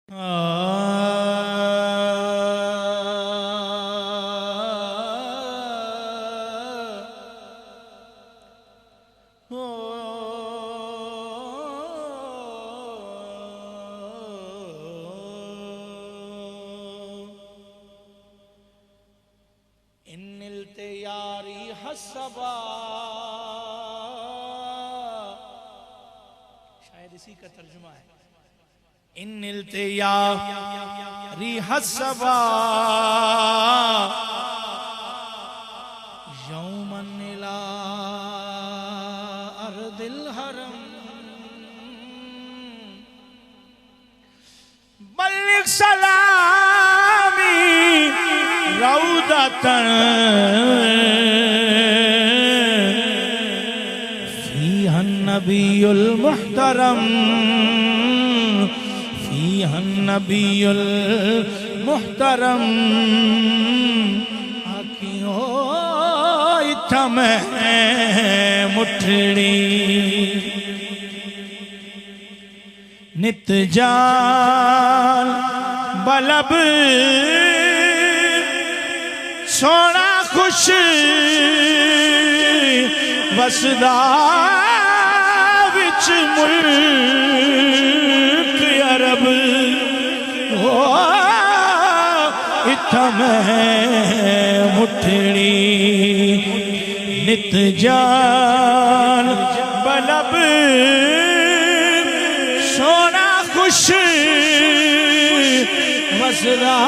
ان التیاری حسبا، شاید اسی کا ترجمہ ہے، ان التیاری حسبا یوما الى ارض الحرم بلغ سلامی روضة فيها النبي المحترم، فيها النبي المحترم آکیوں اتھا میں مٹھڑی نت جان بلب سونا خوش وسدا وچ ملک عرب اتھا میں مٹھڑی نت جان بلب سونا خوش وسدا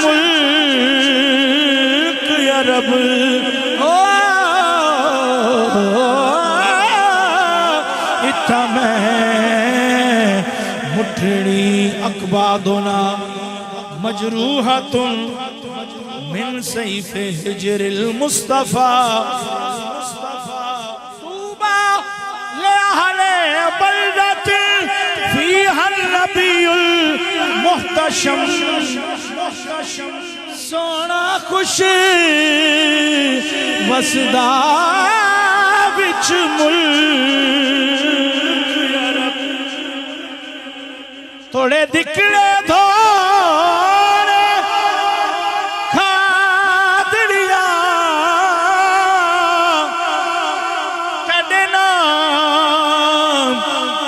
ملک عرب اتھا میں مٹھڑی اقبادنا مجروحۃ من سیف حجر المصطفیٰ طوبى لأہل بلدۃ فیہا النبی المحتشم سونا خوش وسدا وچ ملک عرب تھوڑے دکڑے دھوڑے کھادڑیاں کڈے نام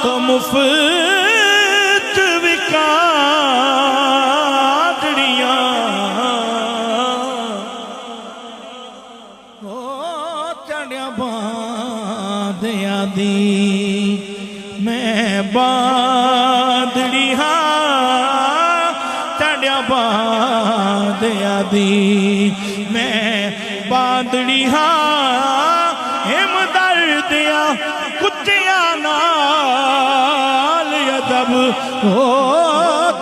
تو مفت وکادڑیاں چڑیا باندیاں دی میں باندڑی ہاں چڑیا باندیاں دی میں باندڑی ہاں ہم دردیاں کتیاں نال ادب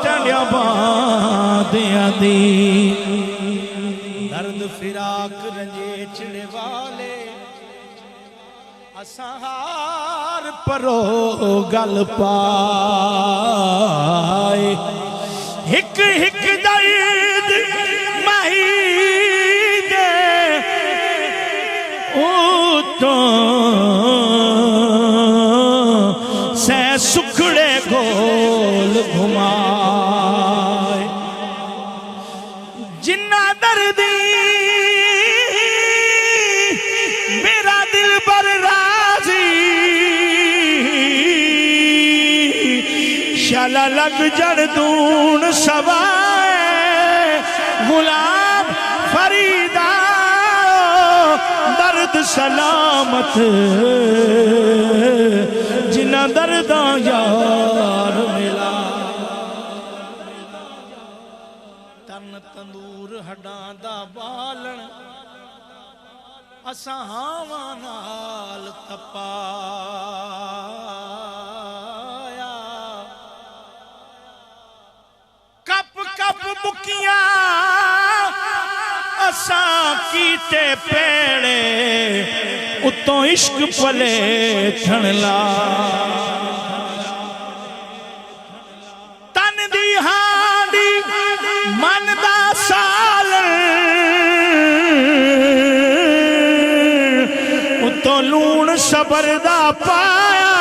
چڑیا باندیاں دی درد فراق رنجے چڑے والے اسہار پرو گل پائے ہک ہک درد مہی دے اوتوں سے سکھڑے گول گھمائے جنہ دردی میرا دل بر راضی شالا لگ جڑدون سوائے غلام فریدہ درد سلامت جنہ درداں یار ملا تن تندور ہڈاں دا بالن اساں ہاواں نال تپایا کپ کپ بکیاں اساں کیتے پیڑے اتوں عشق پلے تھنلا تن دی ہانڈی من دا سالن اتوں لون صبر دا پایا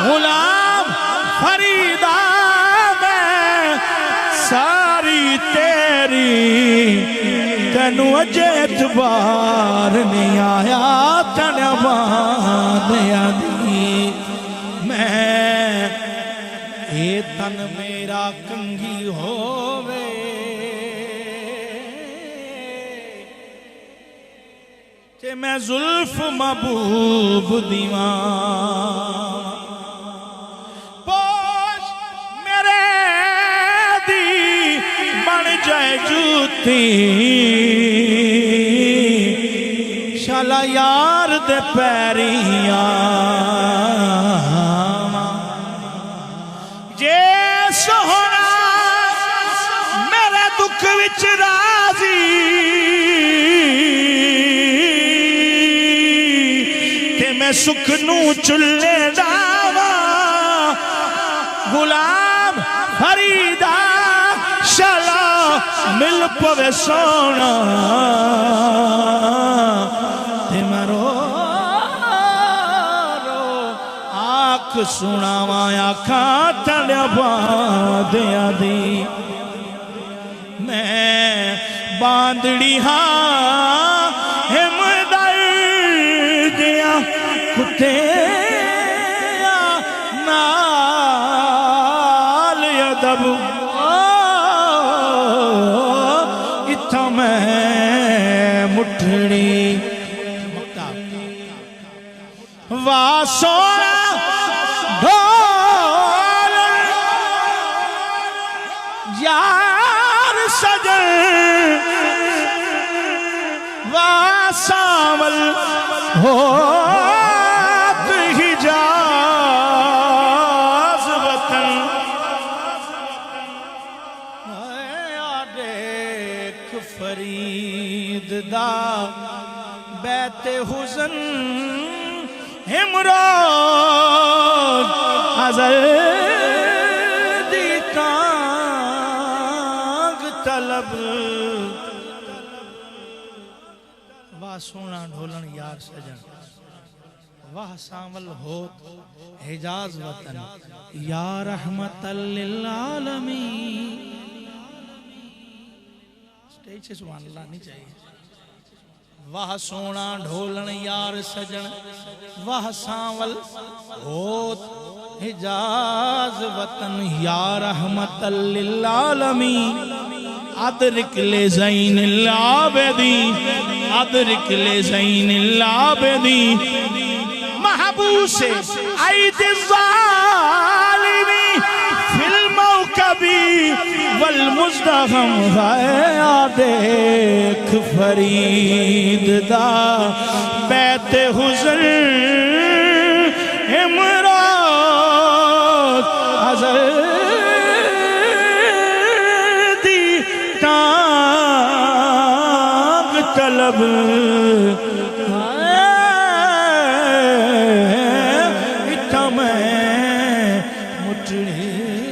غلام فریدا میں ساری تیری تینو اجے اعتبار نہیں آیا تنبان دی میں اے تن میرا کنگی ہووے تے میں زلف محبوب دیوان پوش میرے دی بن جائے جوتی شالا یار دے پیریاں جے سونا میرے دکھ وچ راضی تے میں سکھنو چلے داوا غلام فریدا شالا مل پوے سونا تے میں رو آنکھ سنا مایا کھاتا دیا دی میں باندڑی ہاں ہمدر دیا کتے نال یدب اتھا میں مٹھڑی واسونا ڈھول یار سجن واسامل ہوت حجاز وطن دیکھ فرید دا بیت حزن ہمراج حضر دی کانگ طلب واہ سونا ڈھولن یار سجن واہ سامل ہوت حجاز وطن یا رحمت للعالمین سٹیج سے سبحان اللہ نہیں چاہیے واہ سونا ڈھولن یار سجن واہ سانول ہوت حجاز وطن یا رحمت للعالمین ادرک لے زین العابدین ادرک لے زین العابدین محبوس عید الظالمی فی الموکبی والمزدغم غیا دیکھ فرید دا بیت حضر امراض حضر دی تانگ طلب اتھا میں مٹڑی